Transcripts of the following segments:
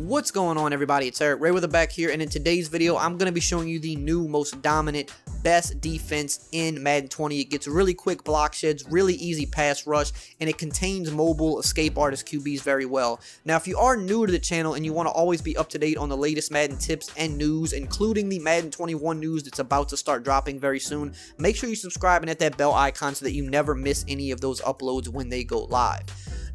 What's going on, everybody? It's EricRayweather back here, and in today's video I'm going to be showing you the new most dominant best defense in Madden 20. It gets really quick block sheds, really easy pass rush, and it contains mobile escape artist QBs very well. Now, if you are new to the channel and you want to always be up to date on the latest Madden tips and news, including the Madden 21 news that's about to start dropping very soon, make sure you subscribe and hit that bell icon so that you never miss any of those uploads when they go live.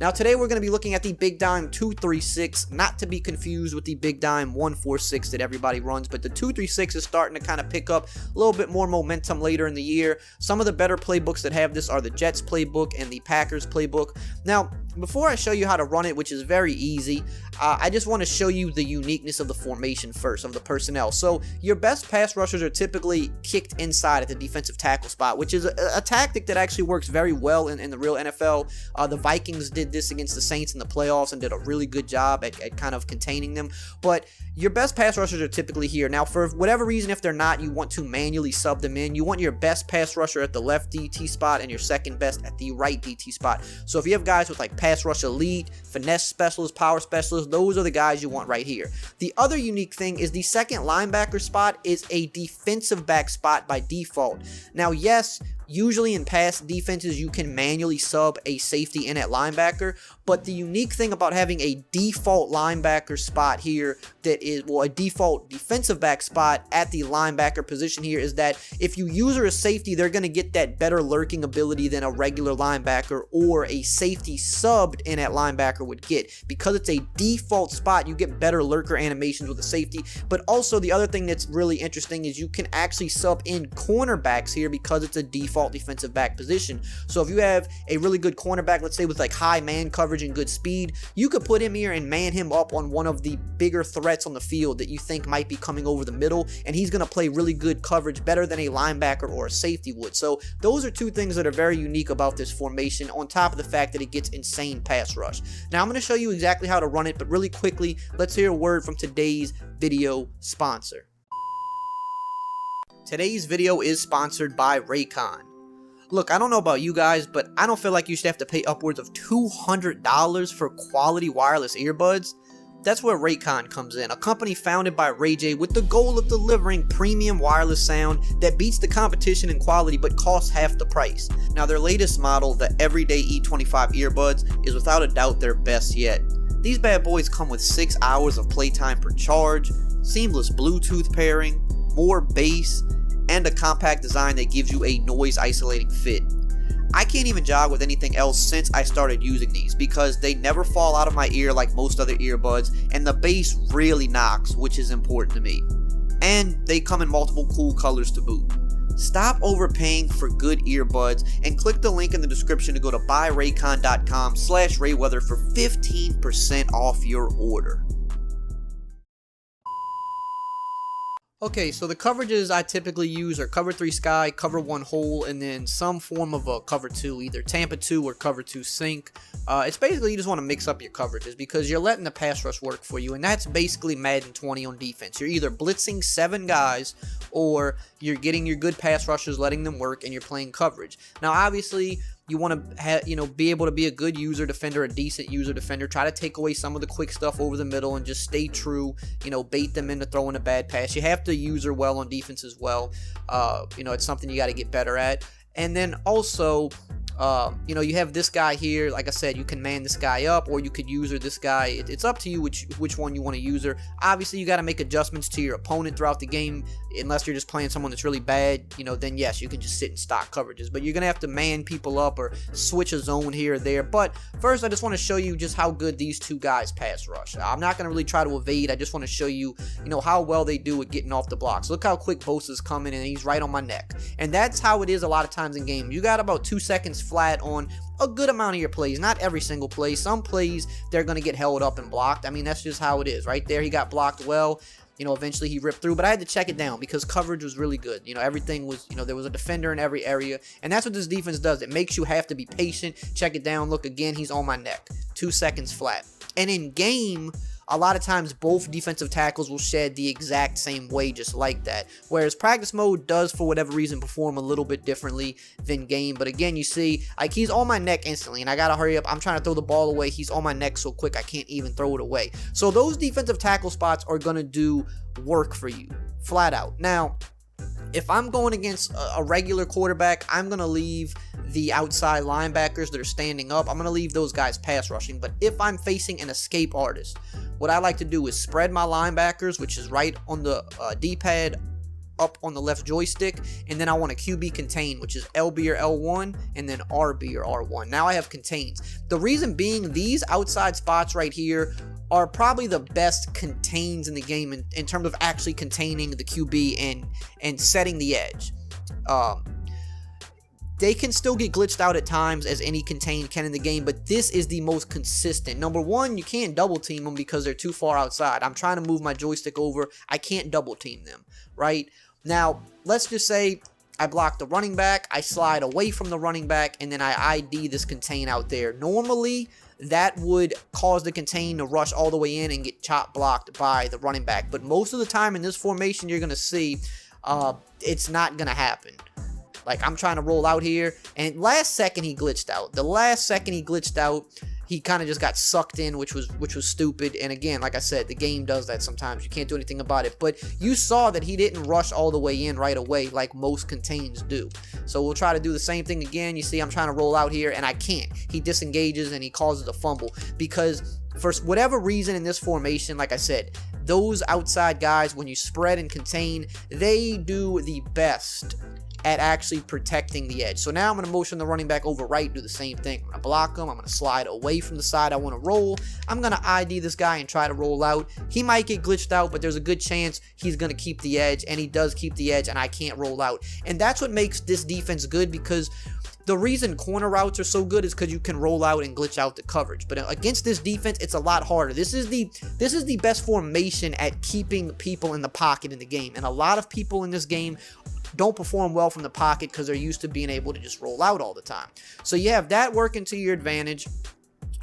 Now, today we're going to be looking at the Big Dime 236, not to be confused with the Big Dime 146 that everybody runs, but the 236 is starting to kind of pick up a little bit more momentum later in the year. Some of the better playbooks that have this are the Jets playbook and the Packers playbook. Now, before I show you how to run it, which is very easy, I just want to show you the uniqueness of the formation first, of the personnel. So your best pass rushers are typically kicked inside at the defensive tackle spot, which is a tactic that actually works very well in the real NFL. The Vikings did this against the Saints in the playoffs and did a really good job at kind of containing them. But your best pass rushers are typically here. Now, for whatever reason, if they're not, you want to manually sub them in. You want your best pass rusher at the left DT spot and your second best at the right DT spot. So if you have guys with like pass rush elite, finesse specialist, power specialist, those are the guys you want right here. The other unique thing is the second linebacker spot is a defensive back spot by default. Now, yes, usually in past defenses, you can manually sub a safety in at linebacker, but the unique thing about having a default linebacker spot here that is, well, a default defensive back spot at the linebacker position here is that if you use her as safety, they're going to get that better lurking ability than a regular linebacker or a safety subbed in at linebacker would get. Because it's a default spot, you get better lurker animations with a safety, but also the other thing that's really interesting is you can actually sub in cornerbacks here because it's a default defensive back position. So if you have a really good cornerback, let's say with like high man coverage and good speed, you could put him here and man him up on one of the bigger threats on the field that you think might be coming over the middle, and he's going to play really good coverage, better than a linebacker or a safety would. So those are two things that are very unique about this formation, on top of the fact that it gets insane pass rush. Now I'm going to show you exactly how to run it, but really quickly, let's hear a word from today's video sponsor. Today's video is sponsored by Raycon. Look, I don't know about you guys, but I don't feel like you should have to pay upwards of $200 for quality wireless earbuds. That's where Raycon comes in, a company founded by Ray J with the goal of delivering premium wireless sound that beats the competition in quality but costs half the price. Now, their latest model, the Everyday E25 earbuds, is without a doubt their best yet. These bad boys come with 6 hours of playtime per charge, seamless Bluetooth pairing, more bass, and a compact design that gives you a noise isolating fit. I can't even jog with anything else since I started using these because they never fall out of my ear like most other earbuds, and the bass really knocks, which is important to me. And they come in multiple cool colors to boot. Stop overpaying for good earbuds and click the link in the description to go to buyraycon.com/rayweather for 15% off your order. Okay, so the coverages I typically use are cover 3 sky, cover 1 hole, and then some form of a cover 2, either Tampa 2 or cover 2 sink. It's basically you just want to mix up your coverages because you're letting the pass rush work for you, and that's basically Madden 20 on defense. You're either blitzing 7 guys or you're getting your good pass rushers, letting them work, and you're playing coverage. Now, obviously, you want to be able to be a good user defender, a decent user defender. Try to take away some of the quick stuff over the middle and just stay true. Bait them into throwing a bad pass. You have to user well on defense as well. It's something you got to get better at. And then also, you have this guy here. Like I said, you can man this guy up, or you could user this guy. It's up to you which one you want to user. Obviously, you got to make adjustments to your opponent throughout the game. Unless you're just playing someone that's really bad, then yes, you can just sit in stock coverages. But you're going to have to man people up or switch a zone here or there. But first, I just want to show you just how good these two guys pass rush. I'm not going to really try to evade. I just want to show you, how well they do at getting off the blocks. Look how quick Bosa's coming, and he's right on my neck. And that's how it is a lot of times in games. You got about 2 seconds flat on a good amount of your plays. Not every single play. Some plays, they're going to get held up and blocked. I mean, that's just how it is. Right there, he got blocked well. Eventually he ripped through, but I had to check it down because coverage was really good. Everything was, there was a defender in every area, and that's what this defense does. It makes you have to be patient, check it down, look again, he's on my neck. 2 seconds flat. And in game, a lot of times both defensive tackles will shed the exact same way just like that. Whereas practice mode does, for whatever reason, perform a little bit differently than game. But again, you see, like, he's on my neck instantly, and I gotta hurry up. I'm trying to throw the ball away. He's on my neck so quick I can't even throw it away. So those defensive tackle spots are gonna do work for you, flat out. Now, if I'm going against a regular quarterback, I'm going to leave the outside linebackers that are standing up. I'm going to leave those guys pass rushing. But if I'm facing an escape artist, what I like to do is spread my linebackers, which is right on the D-pad, up on the left joystick, and then I want a QB contain, which is LB or L1, and then RB or R1. Now I have contains. The reason being, these outside spots right here are probably the best contains in the game in terms of actually containing the QB and setting the edge. They can still get glitched out at times, as any contain can in the game, but this is the most consistent. Number one, you can't double team them because they're too far outside. I'm trying to move my joystick over. I can't double team them, right? Now, let's just say I block the running back, I slide away from the running back, and then I ID this contain out there. Normally, that would cause the contain to rush all the way in and get chop blocked by the running back. But most of the time in this formation, you're going to see it's not going to happen. Like, I'm trying to roll out here, and last second he glitched out. The last second he glitched out, he kind of just got sucked in, which was stupid. And again, like I said, the game does that sometimes. You can't do anything about it. But you saw that he didn't rush all the way in right away like most contains do. So we'll try to do the same thing again. You see, I'm trying to roll out here, and I can't. He disengages, and he causes a fumble. Because for whatever reason in this formation, like I said, those outside guys, when you spread and contain, they do the best at actually protecting the edge. So now I'm going to motion the running back over right, do the same thing. I'm going to block him. I'm going to slide away from the side I want to roll. I'm going to ID this guy and try to roll out. He might get glitched out, but there's a good chance he's going to keep the edge, and he does keep the edge, and I can't roll out. And that's what makes this defense good, because the reason corner routes are so good is because you can roll out and glitch out the coverage. But against this defense, it's a lot harder. This is the best formation at keeping people in the pocket in the game. And a lot of people in this game don't perform well from the pocket because they're used to being able to just roll out all the time. So you have that working to your advantage.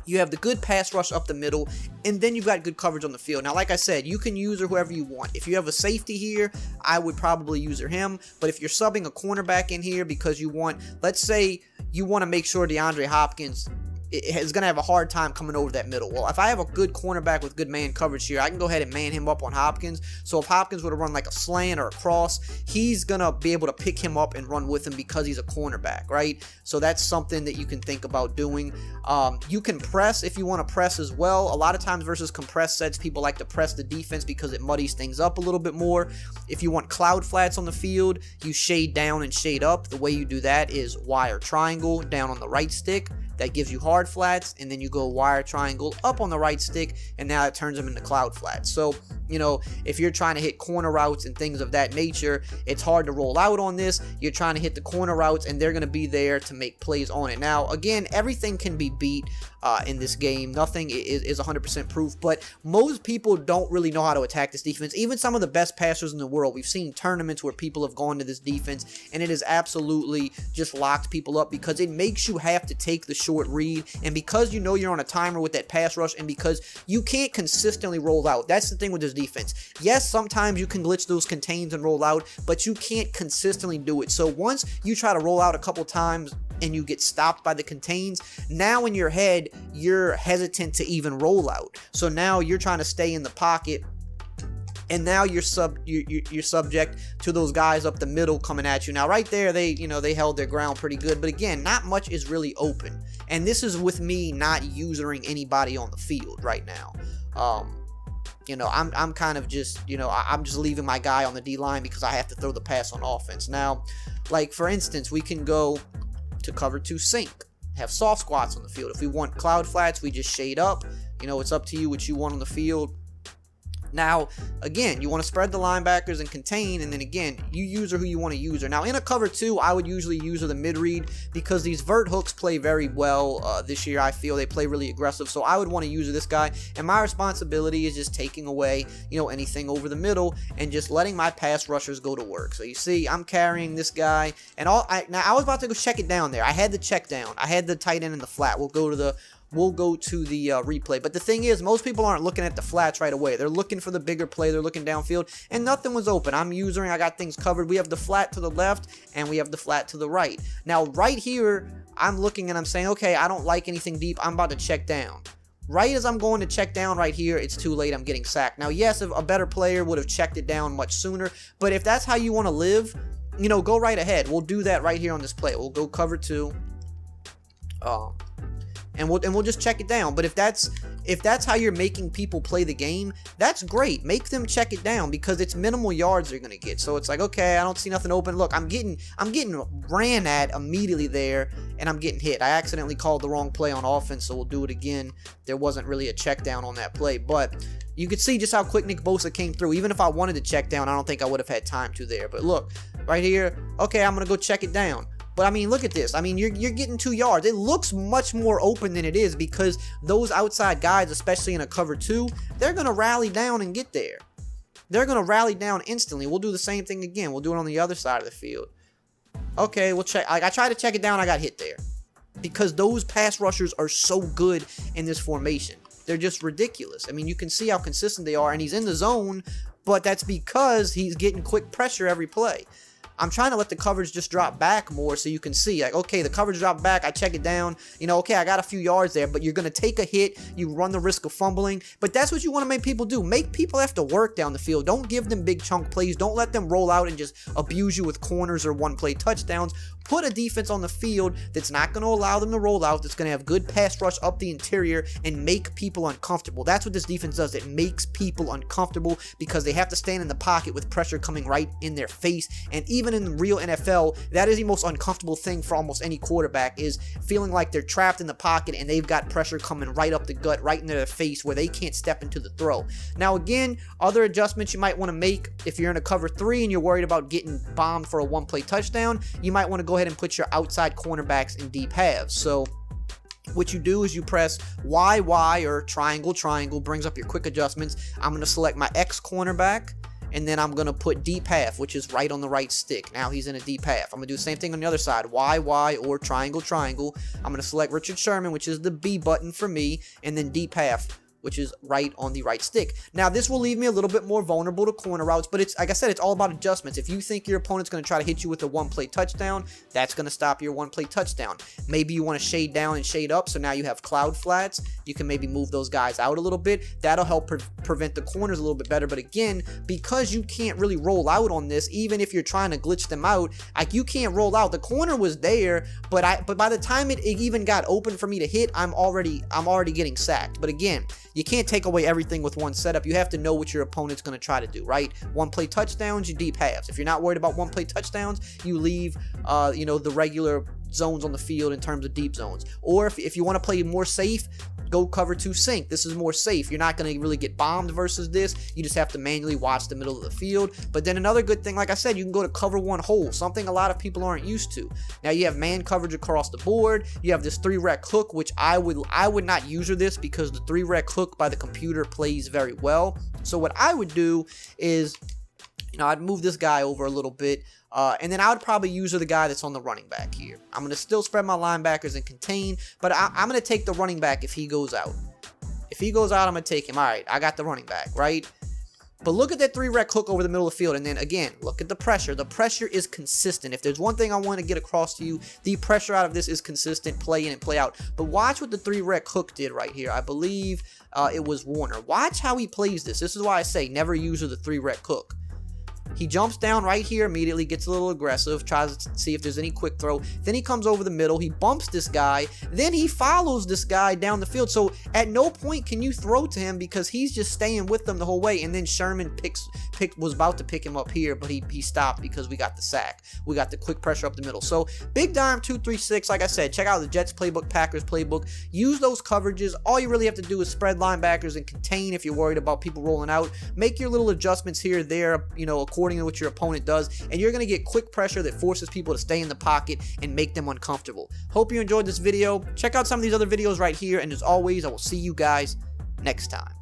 You have the good pass rush up the middle, and then you've got good coverage on the field. Now, like I said, you can use her whoever you want. If you have a safety here, I would probably use her him. But if you're subbing a cornerback in here because you want, let's say you want to make sure DeAndre Hopkins is going to have a hard time coming over that middle. Well, if I have a good cornerback with good man coverage here, I can go ahead and man him up on Hopkins. So if Hopkins were to run like a slant or a cross, he's going to be able to pick him up and run with him because he's a cornerback, right? So that's something that you can think about doing. You can press if you want to press as well. A lot of times versus compressed sets, people like to press the defense because it muddies things up a little bit more. If you want cloud flats on the field, you shade down and shade up. The way you do that is wire triangle down on the right stick. That gives you hard flats, and then you go wire triangle up on the right stick, and now it turns them into cloud flats. So, you know, if you're trying to hit corner routes and things of that nature, it's hard to roll out on this. You're trying to hit the corner routes, and they're going to be there to make plays on it. Now, again, everything can be beat in this game. Nothing is 100% proof, but most people don't really know how to attack this defense. Even some of the best passers in the world, we've seen tournaments where people have gone to this defense, and it has absolutely just locked people up because it makes you have to take the short read, and because you know you're on a timer with that pass rush, and because you can't consistently roll out. That's the thing with this defense. Yes, sometimes you can glitch those contains and roll out, but you can't consistently do it. So once you try to roll out a couple times and you get stopped by the contains, now in your head you're hesitant to even roll out. So now you're trying to stay in the pocket, and now you're subject to those guys up the middle coming at you. Now right there, they held their ground pretty good, but again, not much is really open. And this is with me not usering anybody on the field right now. I'm kind of just, I'm just leaving my guy on the D-line because I have to throw the pass on offense. Now, like for instance, we can go to cover 2 sink, have soft squats on the field. If we want cloud flats, we just shade up. It's up to you what you want on the field. Now, again, you want to spread the linebackers and contain, and then again, you use her who you want to use her. Now, in a cover 2, I would usually use her the mid-read because these vert hooks play very well this year. I feel they play really aggressive, so I would want to use her this guy, and my responsibility is just taking away, anything over the middle and just letting my pass rushers go to work. So you see, I'm carrying this guy, and now I was about to go check it down there. I had the check down. I had the tight end in the flat. We'll go to the we'll go to the replay. But the thing is, most people aren't looking at the flats right away. They're looking for the bigger play. They're looking downfield, and nothing was open. I'm usering, I got things covered. We have the flat to the left, and we have the flat to the right. Now, right here, I'm looking and I'm saying, okay, I don't like anything deep. I'm about to check down. Right as I'm going to check down right here, it's too late. I'm getting sacked. Now, yes, if a better player would have checked it down much sooner, but if that's how you want to live, you know, go right ahead. We'll do that right here on this play. We'll go cover 2. And we'll just check it down. But if that's how you're making people play the game, that's great. Make them check it down, because it's minimal yards they're gonna get. So it's like, okay, I don't see nothing open. Look, I'm getting ran at immediately there, and I'm getting hit. I accidentally called the wrong play on offense, so we'll do it again. There wasn't really a check down on that play, but you could see just how quick Nick Bosa came through. Even if I wanted to check down, I don't think I would have had time to there. But look, right here, okay, I'm gonna go check it down. But I mean, look at this. I mean, you're getting 2 yards. It looks much more open than it is, because those outside guys, especially in a cover 2, they're going to rally down and get there. They're going to rally down instantly. We'll do the same thing again. We'll do it on the other side of the field. Okay, we'll check. I tried to check it down. I got hit there, because those pass rushers are so good in this formation. They're just ridiculous. I mean, you can see how consistent they are, and he's in the zone, but that's because he's getting quick pressure every play. I'm trying to let the coverage just drop back more, so you can see, like, okay, the coverage dropped back, I check it down, you know, okay, I got a few yards there, but you're going to take a hit, you run the risk of fumbling, but that's what you want to make people do. Make people have to work down the field. Don't give them big chunk plays. Don't let them roll out and just abuse you with corners or one-play touchdowns. Put a defense on the field that's not going to allow them to roll out, that's going to have good pass rush up the interior and make people uncomfortable. That's what this defense does. It makes people uncomfortable, because they have to stand in the pocket with pressure coming right in their face. And even in the real NFL, that is the most uncomfortable thing for almost any quarterback, is feeling like they're trapped in the pocket and they've got pressure coming right up the gut, right into their face, where they can't step into the throw. Now, again, other adjustments you might want to make if you're in a cover 3 and you're worried about getting bombed for a one-play touchdown, you might want to go ahead and put your outside cornerbacks in deep halves. So what you do is you press Y or triangle, brings up your quick adjustments. I'm going to select my X cornerback, and then I'm going to put deep half, which is right on the right stick. Now he's in a deep half. I'm going to do the same thing on the other side, Y or triangle. I'm going to select Richard Sherman, which is the B button for me, and then deep half, which is right on the right stick. Now, this will leave me a little bit more vulnerable to corner routes, but it's, like I said, it's all about adjustments. If you think your opponent's going to try to hit you with a one-play touchdown, that's going to stop your one-play touchdown. Maybe you want to shade down and shade up, so now you have cloud flats. You can maybe move those guys out a little bit. That'll help prevent the corners a little bit better, but again, because you can't really roll out on this, even if you're trying to glitch them out, like, you can't roll out. The corner was there, but by the time it even got open for me to hit, I'm already getting sacked. But again, you can't take away everything with one setup. You have to know what your opponent's going to try to do, right? One-play touchdowns, you deep halves. If you're not worried about one-play touchdowns, you leave, you know, the regular zones on the field in terms of deep zones. Or if you want to play more safe, go cover 2 sink. This is more safe. You're not going to really get bombed versus this. You just have to manually watch the middle of the field. But then another good thing, like I said, you can go to cover 1 hole, something a lot of people aren't used to. Now you have man coverage across the board. You have this 3-rec hook, which I would not user this, because the 3-rec hook by the computer plays very well. So what I would do is, you know, I'd move this guy over a little bit, and then I would probably use the guy that's on the running back here. I'm going to still spread my linebackers and contain, but I'm going to take the running back if he goes out. If he goes out, I'm going to take him. All right, I got the running back, right? But look at that 3-rec hook over the middle of the field, and then again, look at the pressure. The pressure is consistent. If there's one thing I want to get across to you, the pressure out of this is consistent, play in and play out. But watch what the 3-rec hook did right here. I believe it was Warner. Watch how he plays this. This is why I say never use the 3-rec hook. He jumps down right here immediately, gets a little aggressive, tries to see if there's any quick throw. Then he comes over the middle, he bumps this guy, then he follows this guy down the field. So at no point can you throw to him, because he's just staying with them the whole way. And then Sherman was about to pick him up here, but he stopped because we got the sack. We got the quick pressure up the middle. So big dime 2-3-6, like I said, check out the Jets playbook, Packers playbook. Use those coverages. All you really have to do is spread linebackers and contain if you're worried about people rolling out. Make your little adjustments here or there, you know, according to what your opponent does, and you're going to get quick pressure that forces people to stay in the pocket and make them uncomfortable. Hope you enjoyed this video. Check out some of these other videos right here, and as always, I will see you guys next time.